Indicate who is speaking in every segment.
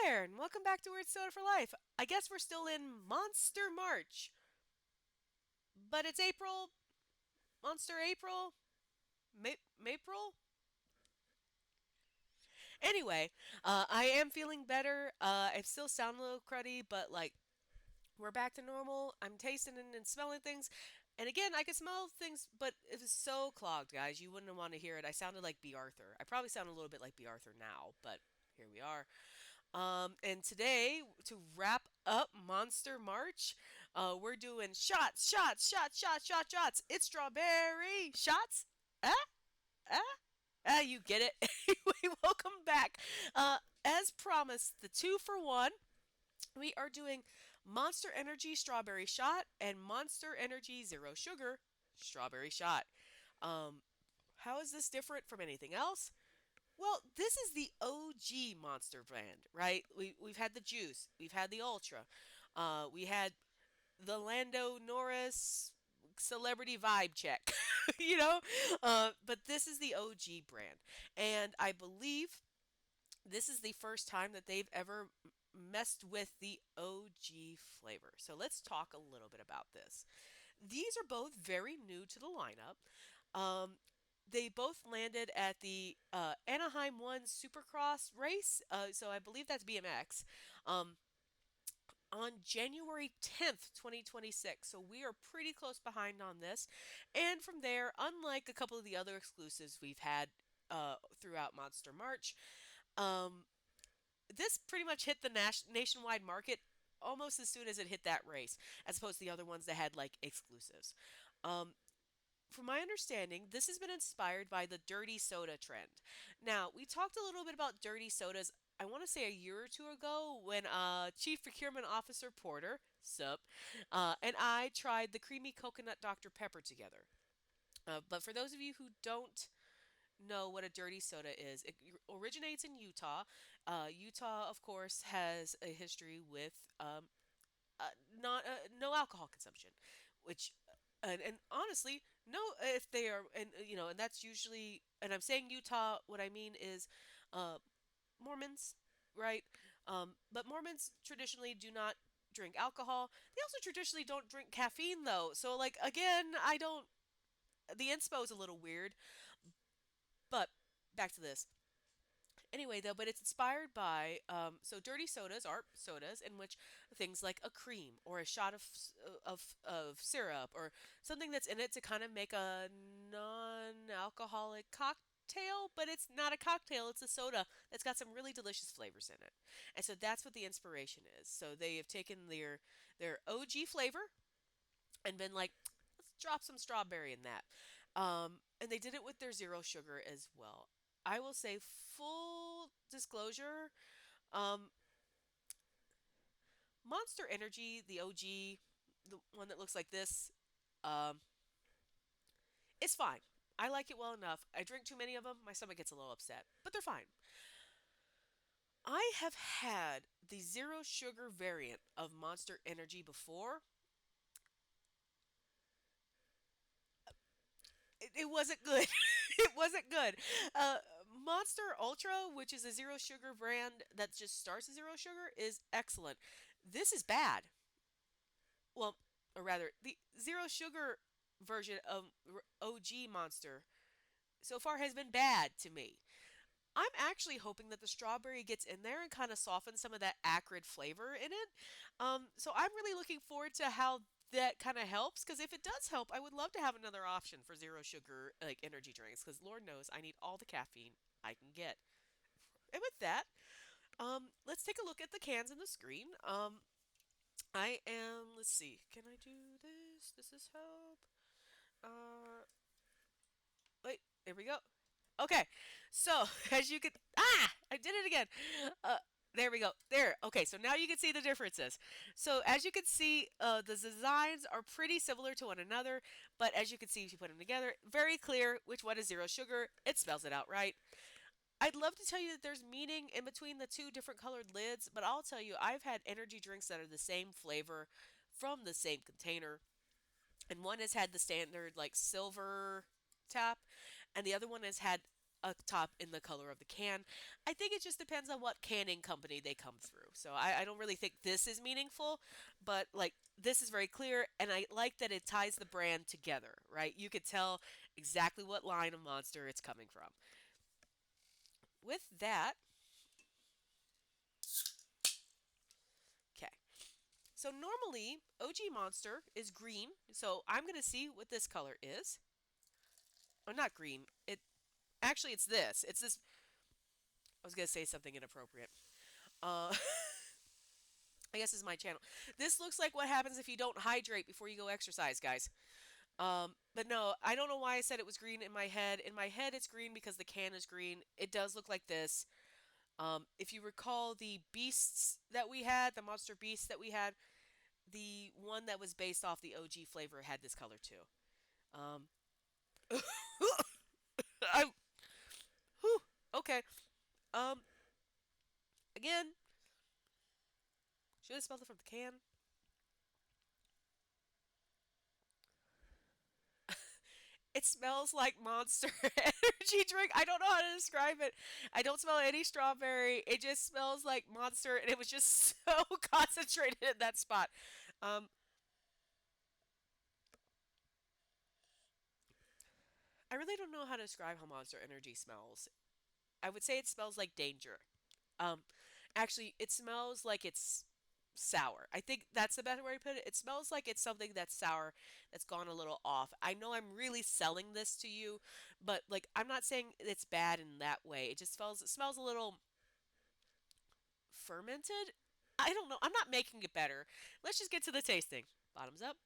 Speaker 1: there, and welcome back to Weird Soda for Life. I guess we're still in Monster March, but it's April, Monster April, April. Anyway, I am feeling better. I still sound a little cruddy, but we're back to normal. I'm tasting and smelling things, and again, I can smell things, but it was so clogged, guys. You wouldn't want to hear it. I sounded like B. Arthur. I probably sound a little bit like B. Arthur now, but here we are. And today, to wrap up Monster March, we're doing shots. It's strawberry shots. Ah, you get it. Anyway, welcome back. As promised, the 2 for 1. We are doing Monster Energy Strawberry Shot and Monster Energy Zero Sugar Strawberry Shot. Um, how is this different from anything else? Well, this is the OG Monster brand, right? We've had the Juice, we've had the Ultra, we had the Lando Norris celebrity vibe check, you know. But this is the OG brand, and I believe this is the first time that they've ever messed with the OG flavor. So let's talk a little bit about this. These are both very new to the lineup. Um, they both landed at the Anaheim 1 Supercross race. So I believe that's BMX. Um, on January 10th, 2026. So we are pretty close behind on this. And from there, unlike a couple of the other exclusives we've had throughout Monster March, um, this pretty much hit the nationwide market almost as soon as it hit that race, as opposed to the other ones that had like exclusives. Um, from my understanding, this has been inspired by the dirty soda trend. Now, we talked a little bit about dirty sodas, I want to say a year or two ago, when Chief Procurement Officer Porter, sup, and I tried the creamy coconut Dr. Pepper together. But for those of you who don't know what a dirty soda is, it originates in Utah. Utah, of course, has a history with not no alcohol consumption, which and honestly, no, if they are, and and that's usually, and I'm saying Utah. What I mean is, uh, Mormons, right? But Mormons traditionally do not drink alcohol. They also traditionally don't drink caffeine, though. So, like again, I don't. The inspo is a little weird, but back to this. Anyway, though, but it's inspired by so dirty sodas are sodas in which things like a cream or a shot of syrup or something that's in it to kind of make a non-alcoholic cocktail, but it's not a cocktail, it's a soda that's got some really delicious flavors in it. And so that's what the inspiration is. So they have taken their OG flavor and been like, let's drop some strawberry in that. And they did it with their zero sugar as well. I will say, full disclosure, um, Monster Energy, the OG, the one that looks like this, um, it's fine. I like it well enough. I drink too many of them, my stomach gets a little upset, but they're fine. I have had the zero sugar variant of Monster Energy before. It wasn't good. It wasn't good. Monster Ultra, which is a zero sugar brand that just starts at zero sugar, is excellent. This is bad. Well, or rather, the zero sugar version of OG Monster so far has been bad to me. I'm actually hoping that the strawberry gets in there and kind of softens some of that acrid flavor in it. So I'm really looking forward to how that kind of helps, because if it does help, I would love to have another option for zero sugar like energy drinks, because Lord knows I need all the caffeine I can get. And with that, let's take a look at the cans and the screen. I am, let's see, can I do this? Does this help? Uh, Wait, there we go. Okay, so as you can, I did it again. There we go. There. Okay, so now you can see the differences. So as you can see, the designs are pretty similar to one another, but as you can see, if you put them together, very clear which one is zero sugar. It spells it out right. I'd love to tell you that there's meaning in between the two different colored lids, but I'll tell you, I've had energy drinks that are the same flavor from the same container, and one has had the standard like silver tap, and the other one has had a top in the color of the can. I think it just depends on what canning company they come through. So I don't really think this is meaningful, but like this is very clear, and I like that it ties the brand together, right? You could tell exactly what line of monster it's coming from. With that, okay. So normally OG Monster is green, so I'm gonna see what this color is. Oh, not green. It actually it's this. It's this. I was gonna say something inappropriate. Uh, I guess this is my channel. This looks like what happens if you don't hydrate before you go exercise, guys. But no, I don't know why I said it was green in my head. In my head, it's green because the can is green. It does look like this. If you recall the beasts that we had, the monster beasts that we had, the one that was based off the OG flavor had this color too. Um, I, whew, okay. Um, again, should have smelled it from the can. It smells like Monster Energy drink. I don't know how to describe it. I don't smell any strawberry. It just smells like Monster, and it was just so concentrated in that spot. Um, I really don't know how to describe how Monster Energy smells. I would say it smells like danger. Um, actually, it smells like it's sour. I think that's the better way to put it. It smells like it's something that's sour, that's gone a little off. I know I'm really selling this to you, but like I'm not saying it's bad in that way. It smells a little fermented. I don't know. I'm not making it better. Let's just get to the tasting. Bottoms up.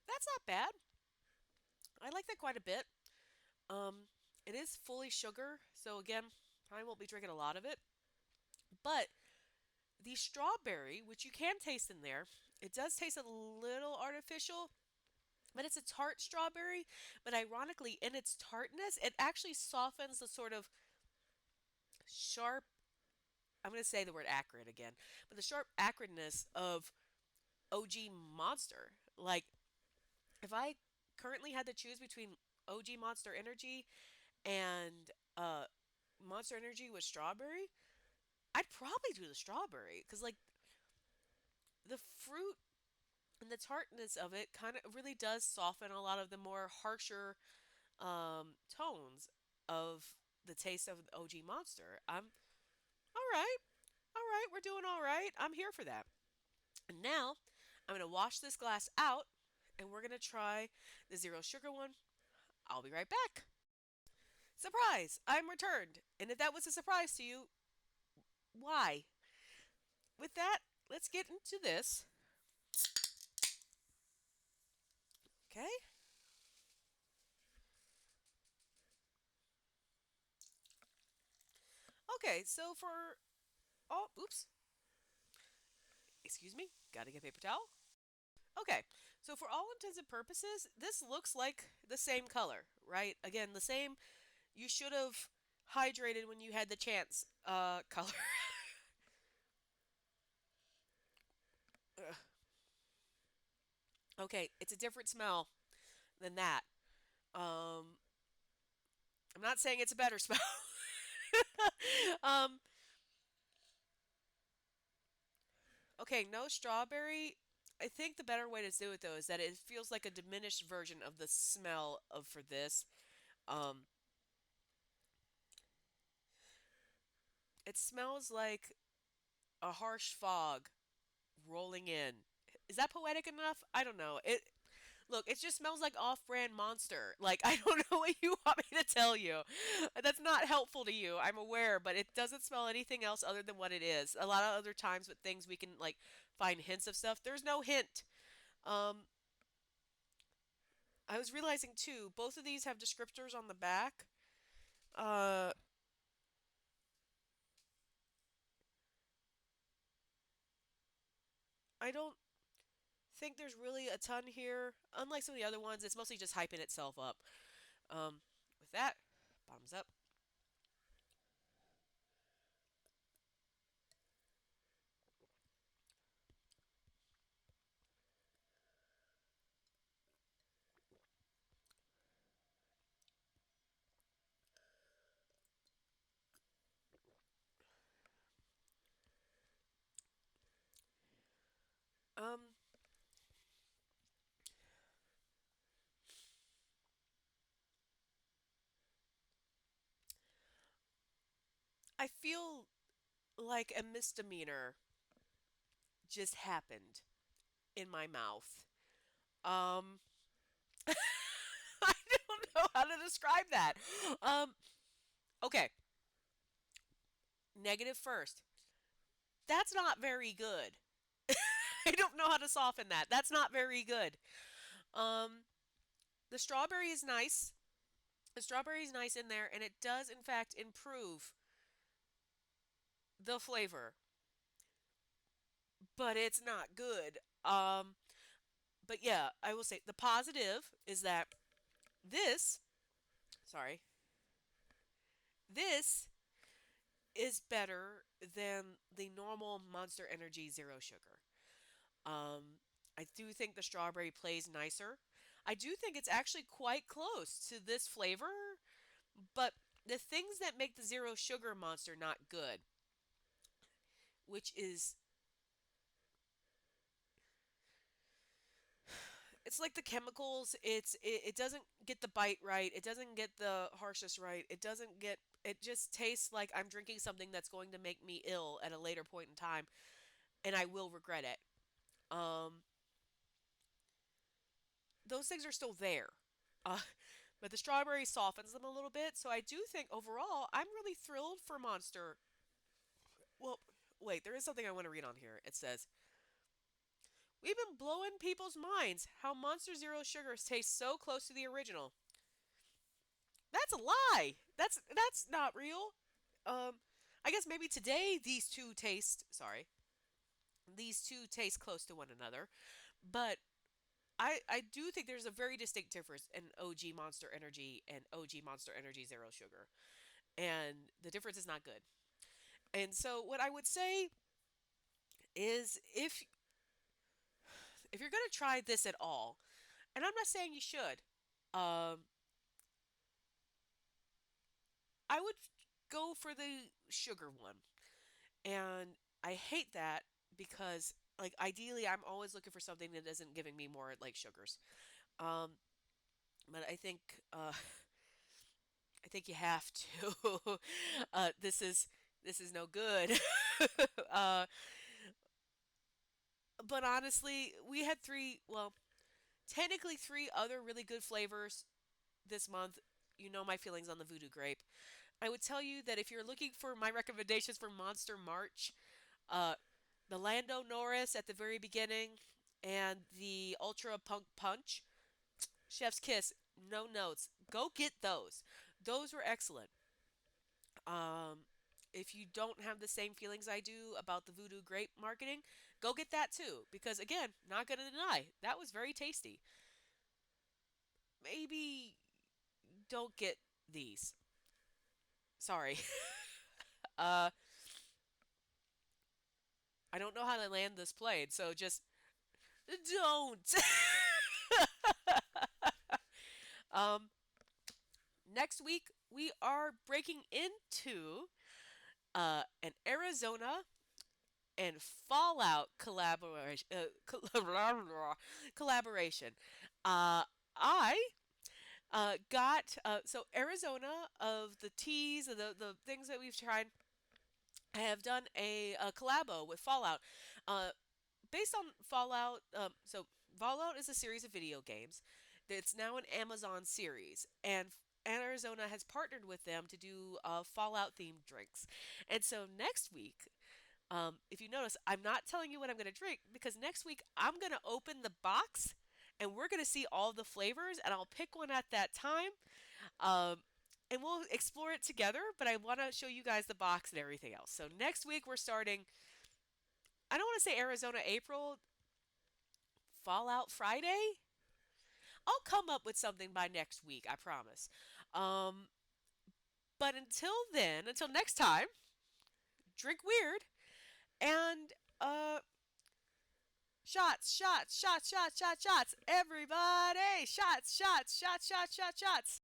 Speaker 1: That's not bad. I like that quite a bit. Um, it is fully sugar, so again, I won't be drinking a lot of it. But the strawberry, which you can taste in there, it does taste a little artificial, but it's a tart strawberry. But ironically, in its tartness, it actually softens the sort of sharp, I'm going to say the word acrid again, but the sharp acridness of OG Monster. Like, if I currently had to choose between OG Monster Energy and Monster Energy with strawberry, I'd probably do the strawberry because, like, the fruit and the tartness of it kind of really does soften a lot of the more harsher tones of the taste of the OG Monster. I'm all right, all right. We're doing all right. I'm here for that. And now I'm gonna wash this glass out, and we're gonna try the zero sugar one. I'll be right back. Surprise! I'm returned. And if that was a surprise to you, why? With that, let's get into this. Okay. Okay. So for all, oops, excuse me. Gotta get paper towel. Okay, so for all intents and purposes, this looks like the same color, right? Again, the same, you should have hydrated when you had the chance color. Okay, it's a different smell than that. Um, I'm not saying it's a better smell. um, okay, no strawberry. I think the better way to do it though is that it feels like a diminished version of the smell of for this. Um, it smells like a harsh fog rolling in. Is that poetic enough? I don't know. It just smells like off-brand Monster. Like I don't know what you want me to tell you. That's not helpful to you. I'm aware, but it doesn't smell anything else other than what it is. A lot of other times with things we can like find hints of stuff. There's no hint. Um I was realizing too, both of these have descriptors on the back. Uh I don't think there's really a ton here. Unlike some of the other ones, it's mostly just hyping itself up. With that, bottoms up. Um, I feel like a misdemeanor just happened in my mouth. Um, I don't know how to describe that. Um, okay, negative first. That's not very good. I don't know how to soften that. That's not very good. Um, the strawberry is nice. The strawberry is nice in there, and it does in fact improve the flavor, but it's not good. But yeah, I will say the positive is that this, sorry, this is better than the normal Monster Energy Zero Sugar. Um, I do think the strawberry plays nicer. I do think it's actually quite close to this flavor, but the things that make the zero sugar monster not good, which is it's like the chemicals, it doesn't get the bite right, it doesn't get the harshness right, it just tastes like I'm drinking something that's going to make me ill at a later point in time and I will regret it. Um those things are still there. Uh, but the strawberry softens them a little bit. So I do think overall, I'm really thrilled for Monster. Well, wait, there is something I want to read on here. It says, we've been blowing people's minds how Monster Zero Sugars taste so close to the original. That's a lie. That's not real. Um, I guess maybe today these two taste close to one another, but I do think there's a very distinct difference in OG Monster Energy and OG Monster Energy Zero Sugar, and the difference is not good. And so what I would say is if you're gonna try this at all, and I'm not saying you should, um, I would go for the sugar one. And I hate that because like ideally I'm always looking for something that isn't giving me more like sugars. Um, but I think you have to. This is no good. uh, but honestly, we had technically three other really good flavors this month. You know my feelings on the voodoo grape. I would tell you that if you're looking for my recommendations for Monster March, uh, the Lando Norris at the very beginning and the Ultra Punk Punch, Chef's Kiss, no notes. Go get those. Those were excellent. Um, if you don't have the same feelings I do about the Voodoo Grape marketing, go get that too. Because again, not gonna deny, that was very tasty. Maybe don't get these. Sorry. uh, I don't know how to land this plane, so just don't. um, next week we are breaking into an Arizona and Fallout collaboration. I got so Arizona of the teas and the things that we've tried. I have done a collabo with Fallout, uh, based on Fallout. So Fallout is a series of video games. It's now an Amazon series, and Arizona has partnered with them to do Fallout themed drinks. And so next week, if you notice, I'm not telling you what I'm going to drink because next week I'm going to open the box and we're going to see all the flavors and I'll pick one at that time. Um, and we'll explore it together, but I want to show you guys the box and everything else. So next week we're starting, I don't want to say Arizona April. Fallout Friday? I'll come up with something by next week, I promise. Um, but until then, until next time, drink weird and shots, shots, shots, shots, shots, shots. Everybody, shots, shots, shots, shots, shots, shots.